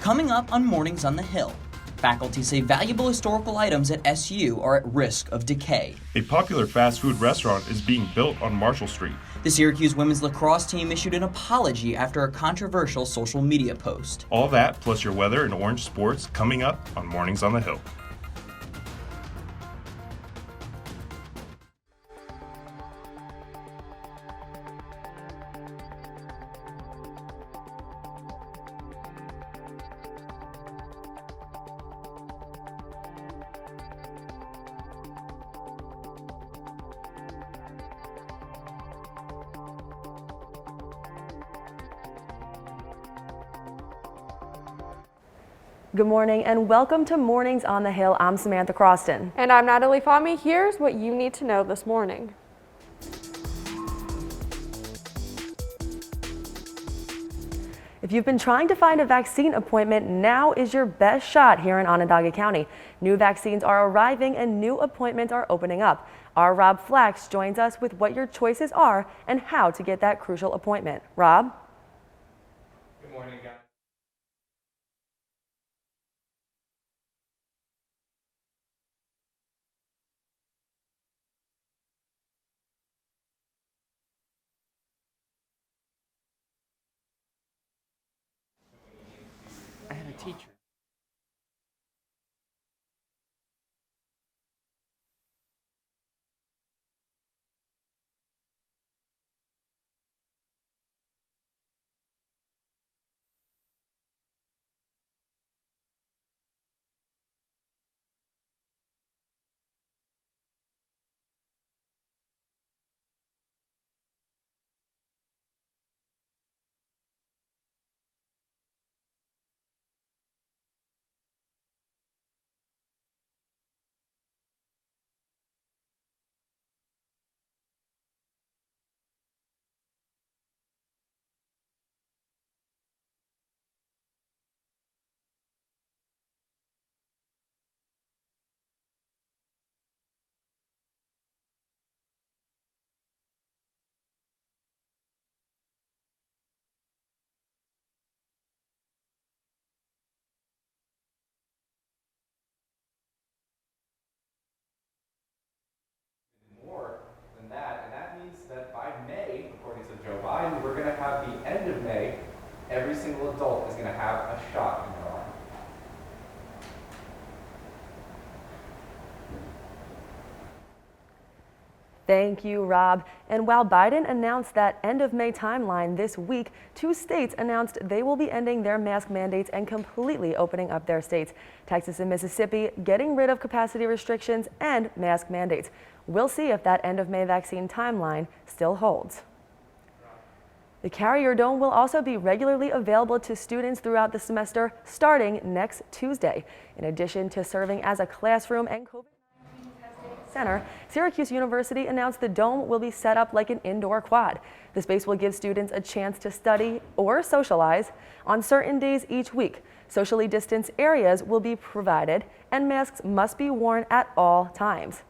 Coming up on Mornings on the Hill, faculty say valuable historical items at SU are at risk of decay. A popular fast food restaurant is being built on Marshall Street. The Syracuse women's lacrosse team issued an apology after a controversial social media post. All that plus your weather and orange sports coming up on Mornings on the Hill. Good morning and welcome to Mornings on the Hill. I'm Samantha Croston. And I'm Natalie Fahmy. Here's what you need to know this morning. If you've been trying to find a vaccine appointment, now is your best shot here in Onondaga County. New vaccines are arriving and new appointments are opening up. Our Rob Flax joins us with what your choices are and how to get that crucial appointment. Rob? Good morning, guys. I had a teacher. More than that, and that means that by May, according to Joe Biden, we're going to have the end of May, every single adult is going to have a shot in their arm. Thank you, Rob. And while Biden announced that end of May timeline this week, 2 states announced they will be ending their mask mandates and completely opening up their states. Texas and Mississippi getting rid of capacity restrictions and mask mandates. We'll see if that end of May vaccine timeline still holds. The Carrier Dome will also be regularly available to students throughout the semester starting next Tuesday. In addition to serving as a classroom and COVID-19 testing center, Syracuse University announced the dome will be set up like an indoor quad. The space will give students a chance to study or socialize on certain days each week. Socially distanced areas will be provided and masks must be worn at all times.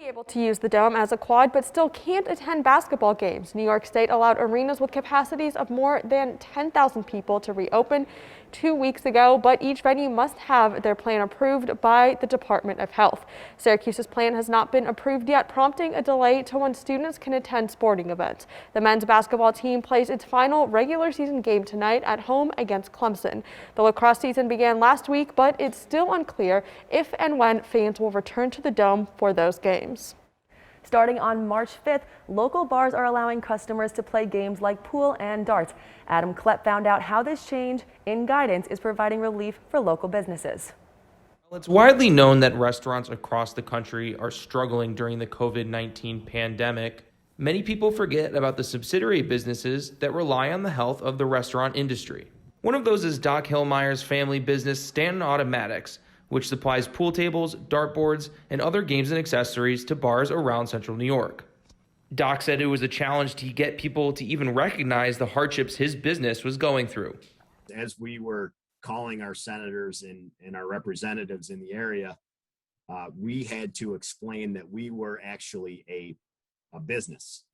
Able to use the dome as a quad but still can't attend basketball games. New York State allowed arenas with capacities of more than 10,000 people to reopen 2 weeks ago, but each venue must have their plan approved by the Department of Health. Syracuse's plan has not been approved yet, prompting a delay to when students can attend sporting events. The men's basketball team plays its final regular season game tonight at home against Clemson. The lacrosse season began last week, but it's still unclear if and when fans will return to the dome for those games. Starting on March 5th, local bars are allowing customers to play games like pool and darts. Adam Klepp found out how this change in guidance is providing relief for local businesses. Well, it's widely known that restaurants across the country are struggling during the COVID-19 pandemic. Many people forget about the subsidiary businesses that rely on the health of the restaurant industry. One of those is Doc Hillmeyer's family business, Stanton Automatics, which supplies pool tables, dartboards, and other games and accessories to bars around central New York. Doc said it was a challenge to get people to even recognize the hardships his business was going through. As we were calling our senators and our representatives in the area, we had to explain that we were actually a business.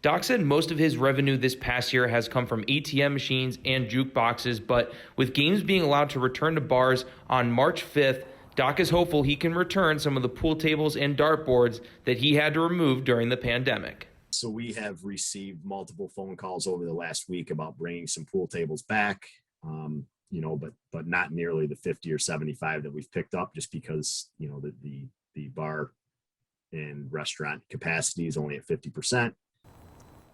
Doc said most of his revenue this past year has come from ATM machines and jukeboxes, but with games being allowed to return to bars on March 5th, Doc is hopeful he can return some of the pool tables and dartboards that he had to remove during the pandemic. So we have received multiple phone calls over the last week about bringing some pool tables back, but not nearly the 50 or 75 that we've picked up, just because, the bar and restaurant capacity is only at 50%.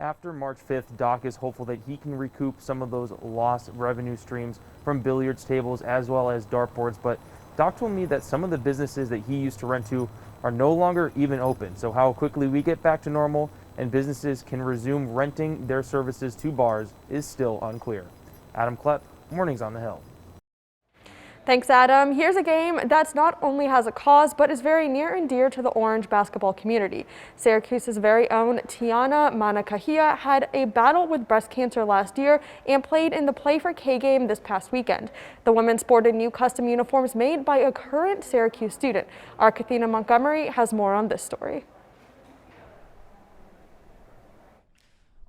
After March 5th, Doc is hopeful that he can recoup some of those lost revenue streams from billiards tables as well as dartboards, but Doc told me that some of the businesses that he used to rent to are no longer even open. So how quickly we get back to normal and businesses can resume renting their services to bars is still unclear. Adam Klepp, Mornings on the Hill. Thanks, Adam. Here's a game that's not only has a cause, but is very near and dear to the Orange basketball community. Syracuse's very own Tiana Manakahia had a battle with breast cancer last year and played in the Play for K game this past weekend. The women sported new custom uniforms made by a current Syracuse student. Our Kathina Montgomery has more on this story.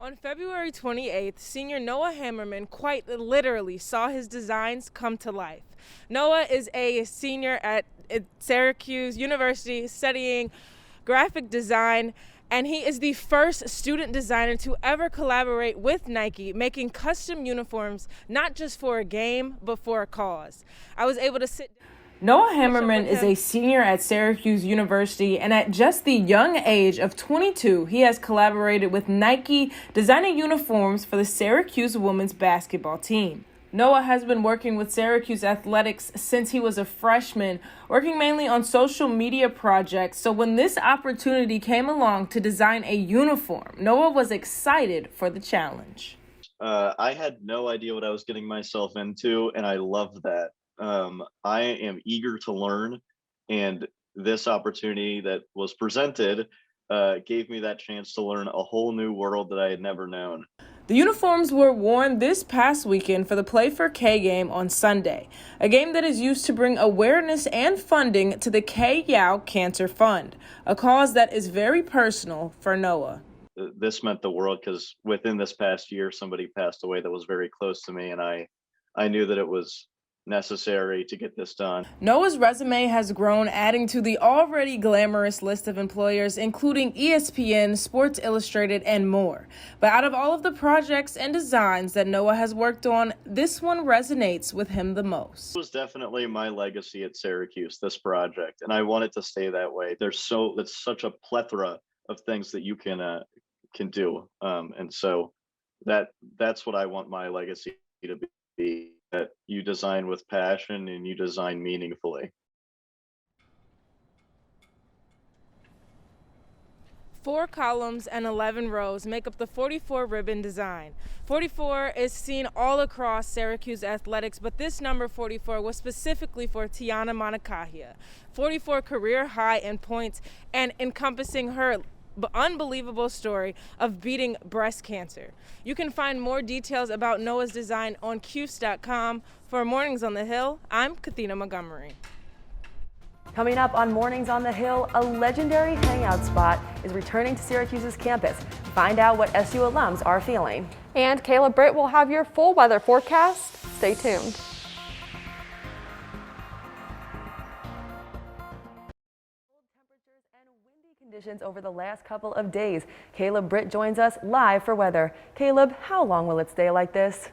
On February 28th, senior Noah Hammerman quite literally saw his designs come to life. Noah is a senior at Syracuse University studying graphic design, and he is the first student designer to ever collaborate with Nike, making custom uniforms not just for a game, but for a cause. I was able to sit down. Noah Hammerman is a senior at Syracuse University, and at just the young age of 22, he has collaborated with Nike, designing uniforms for the Syracuse women's basketball team. Noah has been working with Syracuse Athletics since he was a freshman, working mainly on social media projects. So when this opportunity came along to design a uniform, Noah was excited for the challenge. I had no idea what I was getting myself into, and I loved that. I am eager to learn, and this opportunity that was presented gave me that chance to learn a whole new world that I had never known. The uniforms were worn this past weekend for the Play for K game on Sunday, a game that is used to bring awareness and funding to the K Yao Cancer Fund, a cause that is very personal for Noah. This meant the world because within this past year, somebody passed away that was very close to me, and I knew that it was necessary to get this done. Noah's resume has grown, adding to the already glamorous list of employers, including ESPN, Sports Illustrated, and more. But out of all of the projects and designs that Noah has worked on, this one resonates with him the most. It was definitely my legacy at Syracuse, this project, and I want it to stay that way. It's such a plethora of things that you can do, and so that's what I want my legacy to be. That you design with passion and you design meaningfully. 4 columns and 11 rows make up the 44 ribbon design. 44 is seen all across Syracuse athletics, but this number 44 was specifically for Tiana Manakahia. 44 career high in points and encompassing her unbelievable story of beating breast cancer. You can find more details about Noah's design on Cuse.com. For Mornings on the Hill, I'm Kathina Montgomery. Coming up on Mornings on the Hill, a legendary hangout spot is returning to Syracuse's campus. Find out what SU alums are feeling. And Kayla Britt will have your full weather forecast. Stay tuned. Conditions over the last couple of days. Caleb Britt joins us live for weather. Caleb, how long will it stay like this?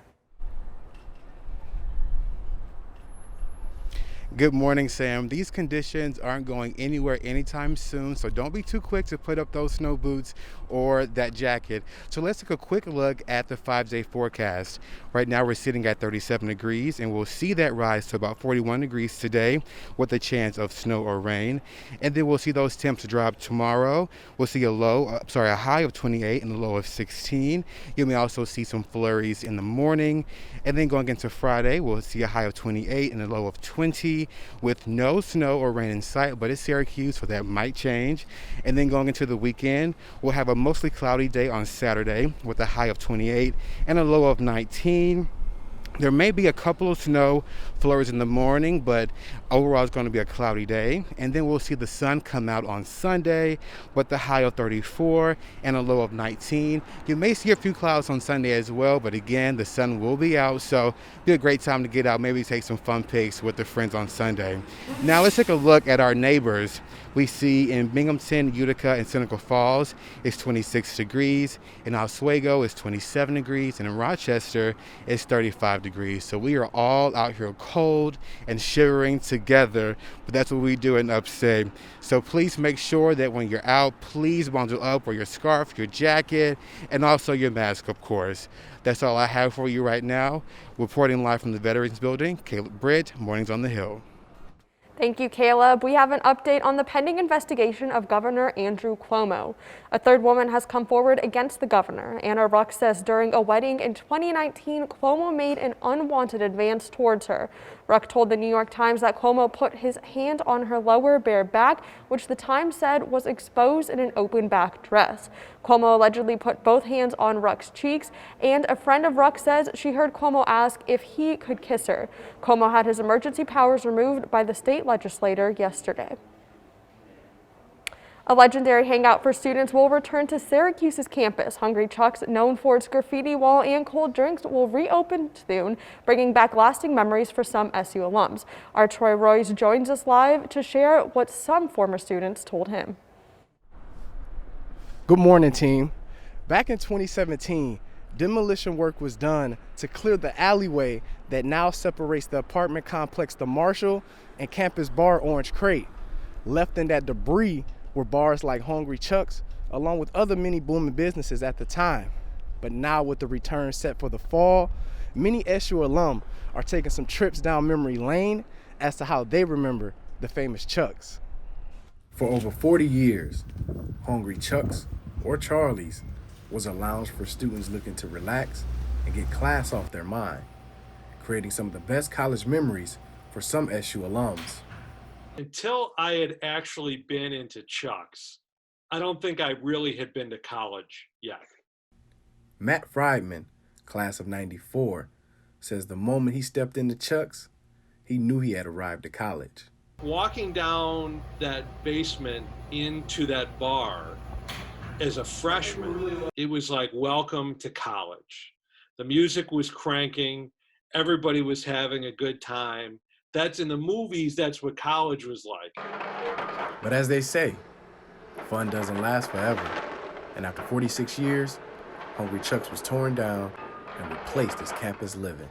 Good morning, Sam. These conditions aren't going anywhere anytime soon, so don't be too quick to put up those snow boots or that jacket. So let's take a quick look at the 5-day forecast. Right now we're sitting at 37 degrees, and we'll see that rise to about 41 degrees today with a chance of snow or rain. And then we'll see those temps drop tomorrow. We'll see a high of 28 and a low of 16. You may also see some flurries in the morning. And then going into Friday, we'll see a high of 28 and a low of 20 with no snow or rain in sight, but it's Syracuse, so that might change. And then going into the weekend, we'll have a mostly cloudy day on Saturday with a high of 28 and a low of 19. There may be a couple of snow flurries in the morning, but overall it's going to be a cloudy day. And then we'll see the sun come out on Sunday with the high of 34 and a low of 19. You may see a few clouds on Sunday as well, but again, the sun will be out, so be a great time to get out, maybe take some fun pics with the friends on Sunday. Now let's take a look at our neighbors. We see in Binghamton, Utica, and Seneca Falls, it's 26 degrees. In Oswego, it's 27 degrees. And in Rochester, it's 35 degrees. So we are all out here cold and shivering together, but that's what we do in Upstate. So please make sure that when you're out, please bundle up with your scarf, your jacket, and also your mask, of course. That's all I have for you right now. Reporting live from the Veterans Building, Caleb Britt, Mornings on the Hill. Thank you, Caleb. We have an update on the pending investigation of Governor Andrew Cuomo. A third woman has come forward against the governor. Anna Ruck says during a wedding in 2019, Cuomo made an unwanted advance towards her. Ruck told the New York Times that Cuomo put his hand on her lower bare back, which the Times said was exposed in an open back dress. Cuomo allegedly put both hands on Ruck's cheeks, and a friend of Ruck says she heard Cuomo ask if he could kiss her. Cuomo had his emergency powers removed by the state legislature yesterday. A legendary hangout for students will return to Syracuse's campus. Hungry Chuck's, known for its graffiti wall and cold drinks, will reopen soon, bringing back lasting memories for some SU alums. Our Troy Royce joins us live to share what some former students told him. Good morning, team. Back in 2017, demolition work was done to clear the alleyway that now separates the apartment complex The Marshall and campus bar Orange Crate. Left in that debris were bars like Hungry Chuck's, along with other many booming businesses at the time. But now with the return set for the fall, many SU alum are taking some trips down memory lane as to how they remember the famous Chuck's. For over 40 years, Hungry Chuck's or Charlie's was a lounge for students looking to relax and get class off their mind, creating some of the best college memories for some SU alums. Until I had actually been into Chuck's, I don't think I really had been to college yet. Matt Friedman, class of 94, says the moment he stepped into Chuck's, he knew he had arrived at college. Walking down that basement into that bar as a freshman, it was like welcome to college. The music was cranking, everybody was having a good time. That's in the movies, that's what college was like. But as they say, fun doesn't last forever. And after 46 years, Hungry Chuck's was torn down and replaced as campus living.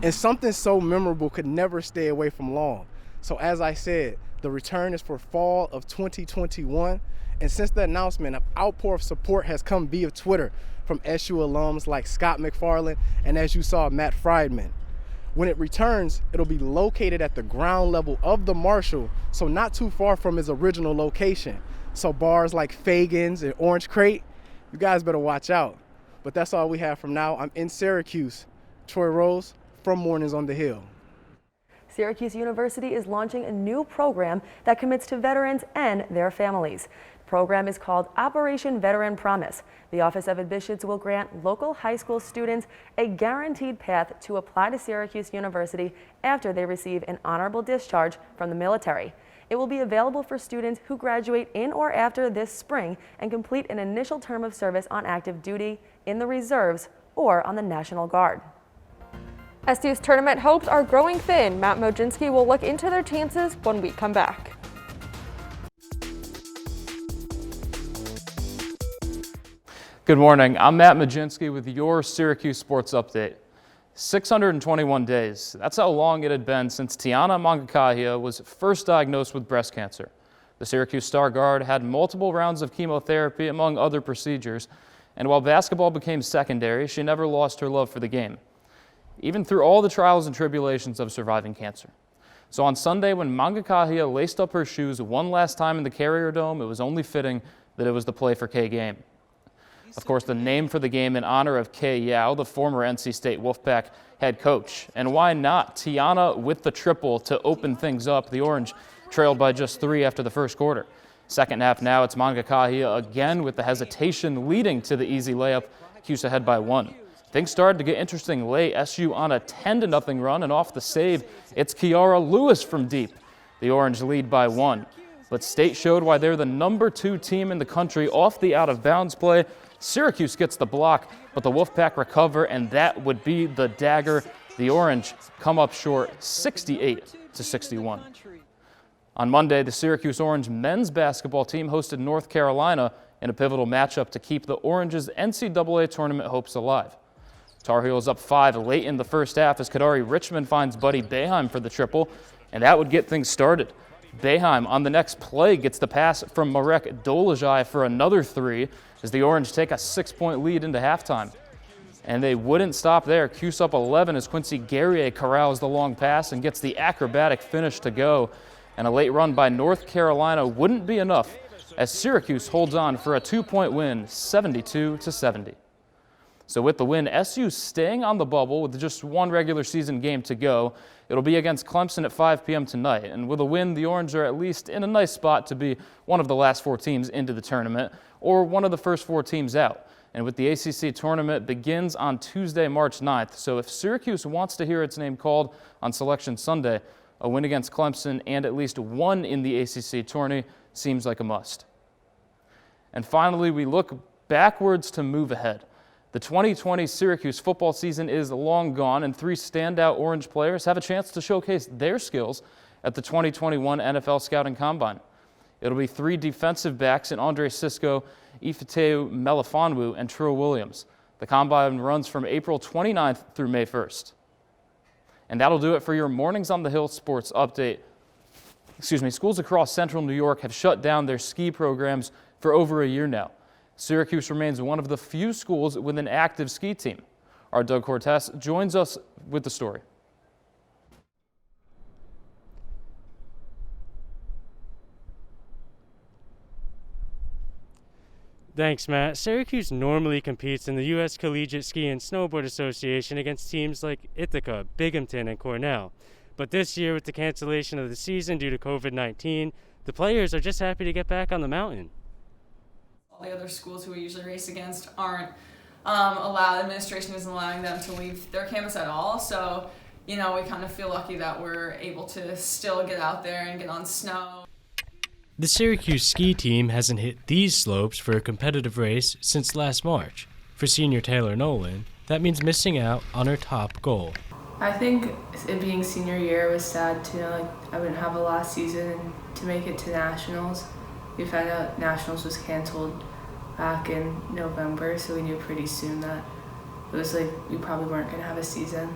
And something so memorable could never stay away from long. So as I said, the return is for fall of 2021. And since the announcement, an outpour of support has come via Twitter from SU alums like Scott McFarland and, as you saw, Matt Friedman. When it returns, it'll be located at the ground level of the Marshall, so not too far from its original location. So bars like Fagan's and Orange Crate, you guys better watch out. But that's all we have from now. I'm in Syracuse. Troy Rose from Mornings on the Hill. Syracuse University is launching a new program that commits to veterans and their families. The program is called Operation Veteran Promise. The Office of Admissions will grant local high school students a guaranteed path to apply to Syracuse University after they receive an honorable discharge from the military. It will be available for students who graduate in or after this spring and complete an initial term of service on active duty, in the reserves, or on the National Guard. SU's tournament hopes are growing thin. Matt Moginski will look into their chances when we come back. Good morning. I'm Matt Moginski with your Syracuse Sports Update. 621 days. That's how long it had been since Tiana Mangakahia was first diagnosed with breast cancer. The Syracuse Star Guard had multiple rounds of chemotherapy among other procedures, and while basketball became secondary, she never lost her love for the game, even through all the trials and tribulations of surviving cancer. So on Sunday, when Mangakahia laced up her shoes one last time in the Carrier Dome, it was only fitting that it was the Play for K game. Of course, the name for the game in honor of Kay Yao, the former NC State Wolfpack head coach. And why not? Tiana with the triple to open things up. The Orange trailed by just 3 after the first quarter. Second half now, it's Mangakahia again with the hesitation leading to the easy layup. Cuse ahead by 1. Things started to get interesting late. SU on a 10-0 run, and off the save, it's Kiara Lewis from deep. The Orange lead by 1. But State showed why they're the number 2 team in the country off the out-of-bounds play. Syracuse gets the block, but the Wolfpack recover, and that would be the dagger. The Orange come up short 68-61. On Monday, the Syracuse Orange men's basketball team hosted North Carolina in a pivotal matchup to keep the Orange's NCAA tournament hopes alive. Tar Heels up 5 late in the first half as Kadari Richmond finds Buddy Boeheim for the triple, and that would get things started. Boeheim on the next play gets the pass from Marek Dolezaj for another 3 as the Orange take a 6-point lead into halftime. And they wouldn't stop there. Cuse up 11 as Quincy Guerrier corrals the long pass and gets the acrobatic finish to go. And a late run by North Carolina wouldn't be enough as Syracuse holds on for a 2-point win, 72-70. So with the win, SU staying on the bubble with just 1 regular season game to go. It'll be against Clemson at 5 p.m. tonight. And with a win, the Orange are at least in a nice spot to be one of the last 4 teams into the tournament or one of the first 4 teams out. And with the ACC tournament begins on Tuesday, March 9th. So if Syracuse wants to hear its name called on Selection Sunday, a win against Clemson and at least 1 in the ACC tourney seems like a must. And finally, we look backwards to move ahead. The 2020 Syracuse football season is long gone, and 3 standout Orange players have a chance to showcase their skills at the 2021 NFL Scouting Combine. It'll be 3 defensive backs in Andre Cisco, Ifeatu Melifonwu, and Trill Williams. The Combine runs from April 29th through May 1st. And that'll do it for your Mornings on the Hill sports update. Schools across central New York have shut down their ski programs for over a year now. Syracuse remains one of the few schools with an active ski team. Our Doug Cortez joins us with the story. Thanks, Matt. Syracuse normally competes in the U.S. Collegiate Ski and Snowboard Association against teams like Ithaca, Binghamton, and Cornell. But this year, with the cancellation of the season due to COVID-19, the players are just happy to get back on the mountain. All the other schools who we usually race against aren't allowed, administration isn't allowing them to leave their campus at all. So, we kind of feel lucky that we're able to still get out there and get on snow. The Syracuse ski team hasn't hit these slopes for a competitive race since last March. For senior Taylor Nolan, that means missing out on her top goal. I think it being senior year was sad to I wouldn't have a last season and to make it to nationals. We found out nationals was canceled back in November, so we knew pretty soon that it was we probably weren't going to have a season.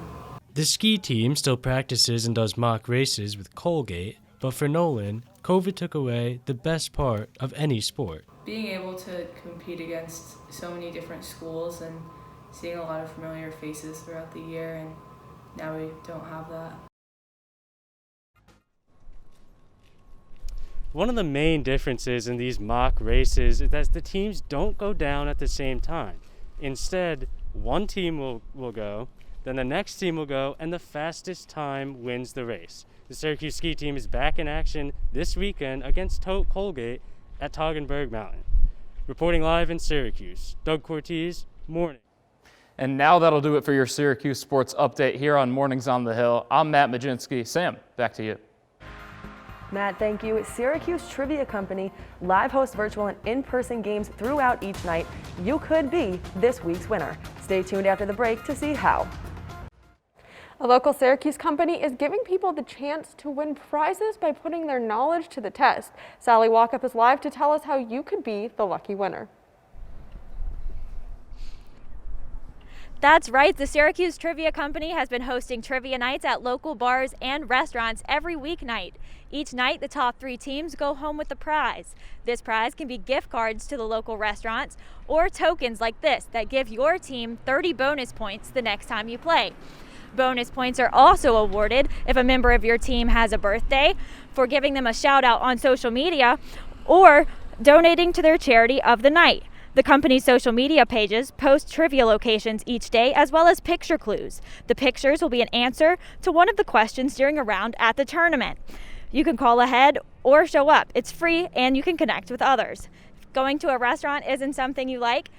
The ski team still practices and does mock races with Colgate, but for Nolan, COVID took away the best part of any sport. Being able to compete against so many different schools and seeing a lot of familiar faces throughout the year, and now we don't have that. One of the main differences in these mock races is that the teams don't go down at the same time. Instead, one team will go, then the next team will go, and the fastest time wins the race. The Syracuse ski team is back in action this weekend against Colgate at Toggenburg Mountain. Reporting live in Syracuse, Doug Cortez, Morning. And now that'll do it for your Syracuse sports update here on Mornings on the Hill. I'm Matt Majinski. Sam, back to you. Matt, thank you. Syracuse Trivia Company live hosts virtual and in-person games throughout each night. You could be this week's winner. Stay tuned after the break to see how. A local Syracuse company is giving people the chance to win prizes by putting their knowledge to the test. Sally Walkup is live to tell us how you could be the lucky winner. That's right. The Syracuse Trivia Company has been hosting trivia nights at local bars and restaurants every weeknight. Each night, the top 3 teams go home with a prize. This prize can be gift cards to the local restaurants or tokens like this that give your team 30 bonus points the next time you play. Bonus points are also awarded if a member of your team has a birthday, for giving them a shout out on social media, or donating to their charity of the night. The company's social media pages post trivia locations each day as well as picture clues. The pictures will be an answer to one of the questions during a round at the tournament. You can call ahead or show up. It's free and you can connect with others. If going to a restaurant isn't something you like,